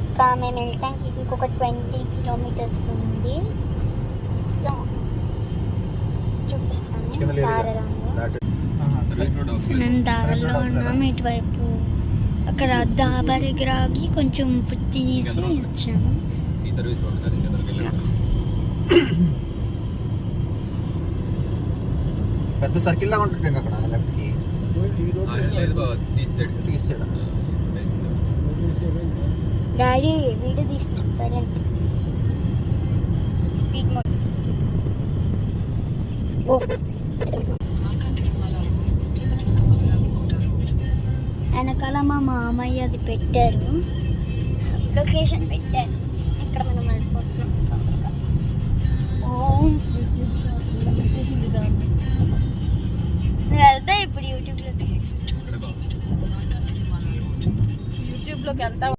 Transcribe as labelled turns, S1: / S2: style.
S1: ఇంకా మేము వెళ్ళటానికి ఇంకొక 20 కిలోమీటర్స్ ఉంది. సో చూపిస్తాను దారిలో. మేము దారిలో ఉన్నాము. ఇటువైపు అక్కడ డాబా దగ్గర ఆగి కొంచెం ఫుడ్ తినేసి వచ్చాము.
S2: పెద్ద సర్కిల్ లాగా ఉంటుంది అక్కడ లెఫ్ట్ కి.
S1: డాడీ వీడియో తీస్తాను సైలెంట్ స్పీడ్ మోడ్. వెనకాల మా మామయ్య అది పెట్టారు, లొకేషన్ పెట్టారు. ఇక్కడ మనం వెళ్ళిపోతున్నాం తొందరగా. వెళ్తా ఇప్పుడు యూట్యూబ్లోకి వెళ్తా.